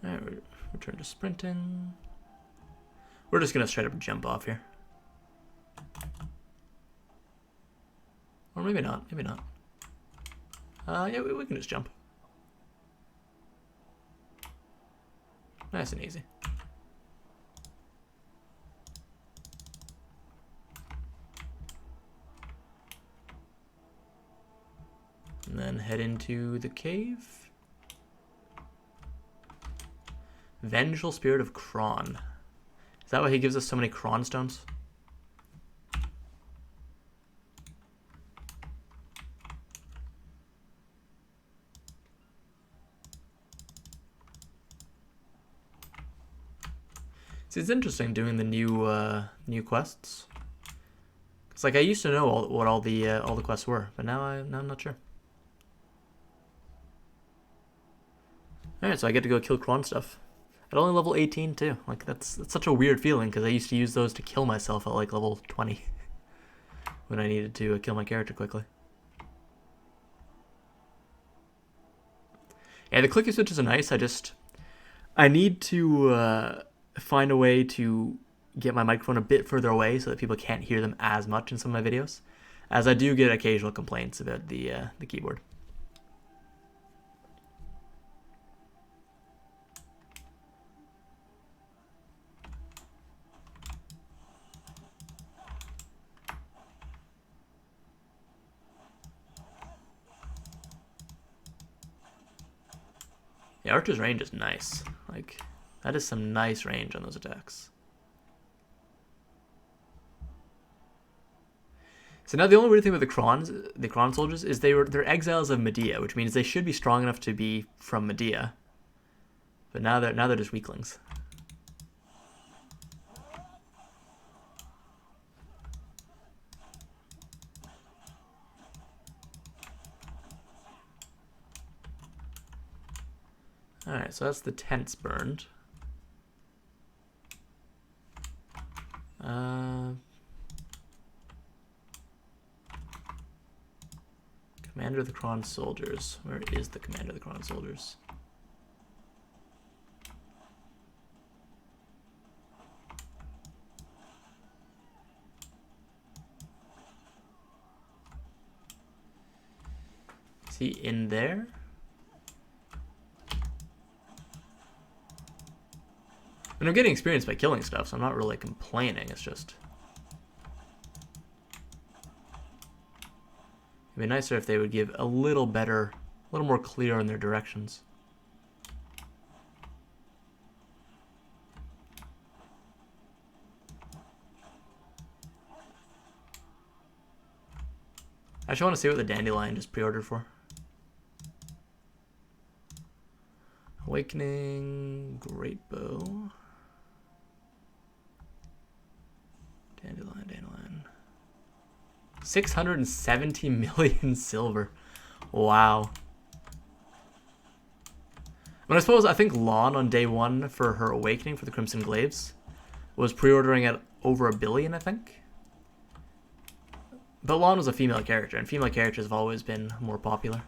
Alright, return to sprinting. We're just gonna straight up jump off here. Or maybe not, maybe not. Yeah, we can just jump. Nice and easy. And then head into the cave. Vengeful Spirit of Kron. Is that why he gives us so many Kron stones? See, it's interesting doing the new quests. It's like I used to know what all the quests were, but now I'm not sure. Alright, so I get to go kill Kron stuff. At only level 18 too. Like that's such a weird feeling because I used to use those to kill myself at like level 20 when I needed to kill my character quickly. Yeah, the clicky switches are nice. I need to find a way to get my microphone a bit further away so that people can't hear them as much in some of my videos, as I do get occasional complaints about the keyboard. The Archer's range is nice. Like, that is some nice range on those attacks. So now the only weird thing with the Kron soldiers, is they're exiles of Medea, which means they should be strong enough to be from Medea. But now they're just weaklings. Alright, so that's the tents burned. Commander of the Kron soldiers. Where is the commander of the Kron soldiers? Is he in there? And I'm getting experience by killing stuff, so I'm not really complaining. It's just... It'd be nicer if they would give a little better, a little more clear in their directions. I actually want to see what the Dandelion just pre-ordered for. Awakening, Great Bow. Dandelion. 670 million silver. Wow. But I think Lawn on day one for her Awakening for the Crimson Glaives was pre-ordering at over 1 billion, I think. But Lawn was a female character, and female characters have always been more popular.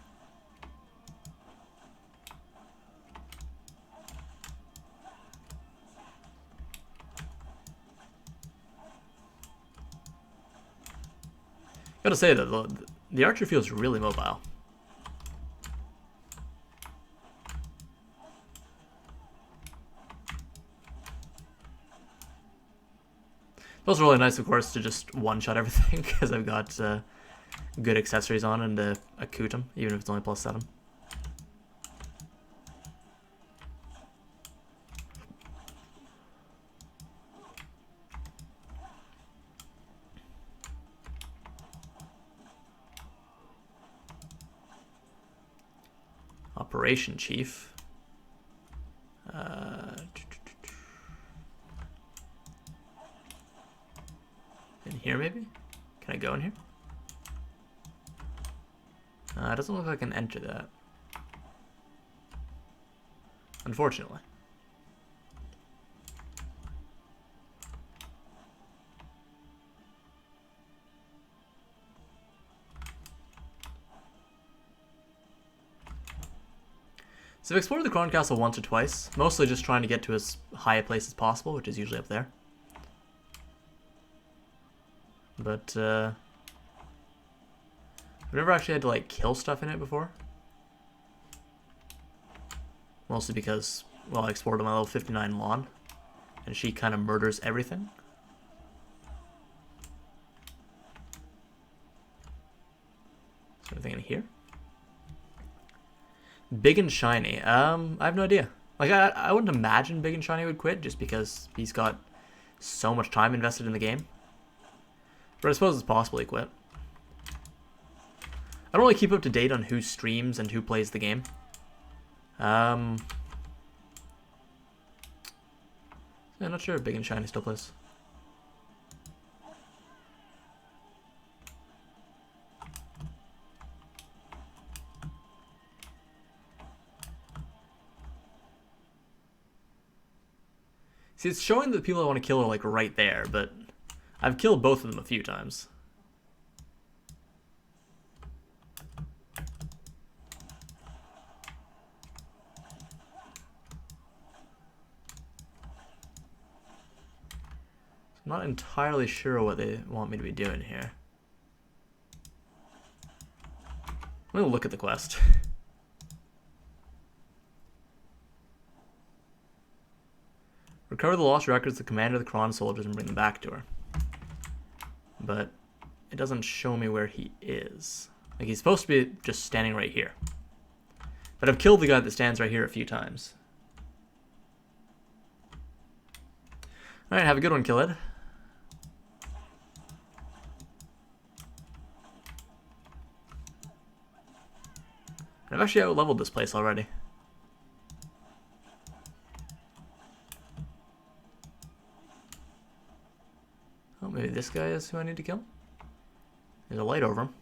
Gotta say though, the archer feels really mobile. It's also really nice, of course, to just one-shot everything, because I've got good accessories on and a Kutum, even if it's only +7. Operation Chief. In here, maybe? Can I go in here? It doesn't look like I can enter that. Unfortunately. So I've explored the Kron Castle once or twice, mostly just trying to get to as high a place as possible, which is usually up there. But, I've never actually had to, like, kill stuff in it before. Mostly because, well, I explored on my level 59 Lawn, and she kind of murders everything. Is there anything in here? Big and Shiny. I have no idea. Like, I wouldn't imagine Big and Shiny would quit just because he's got so much time invested in the game. But I suppose it's possible he quit. I don't really keep up to date on who streams and who plays the game. I'm not sure if Big and Shiny still plays. See, it's showing that the people I want to kill are like right there, but I've killed both of them a few times. I'm not entirely sure what they want me to be doing here. I'm gonna look at the quest. Recover the lost records of the commander of the Kron soldiers and bring them back to her. But it doesn't show me where he is. Like, he's supposed to be just standing right here. But I've killed the guy that stands right here a few times. Alright, have a good one, Killed. I've actually out-leveled this place already. Oh, maybe this guy is who I need to kill? There's a light over him.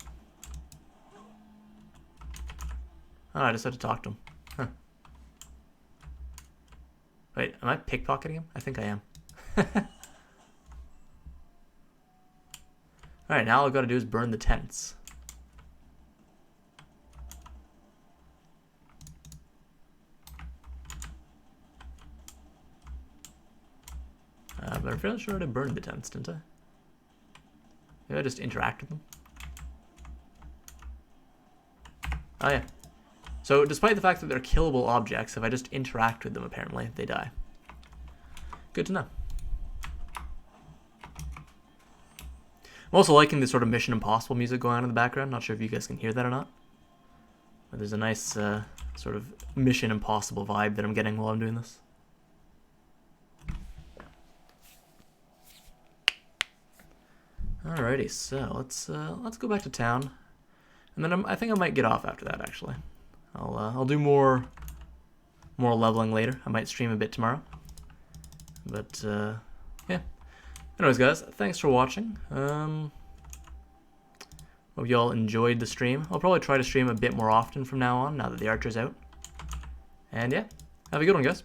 Oh, I just had to talk to him. Huh. Wait, am I pickpocketing him? I think I am. Alright, now all I've got to do is burn the tents. But I'm fairly sure I burned the tents, didn't I? Maybe I just interact with them. Oh yeah. So despite the fact that they're killable objects, if I just interact with them, apparently, they die. Good to know. I'm also liking this sort of Mission Impossible music going on in the background. Not sure if you guys can hear that or not. But there's a nice sort of Mission Impossible vibe that I'm getting while I'm doing this. Alrighty, so let's go back to town, and then I think I might get off after that. Actually, I'll do more leveling later. I might stream a bit tomorrow, but yeah. Anyways, guys, thanks for watching. Hope you all enjoyed the stream. I'll probably try to stream a bit more often from now on, now that the Archer's out. And yeah, have a good one, guys.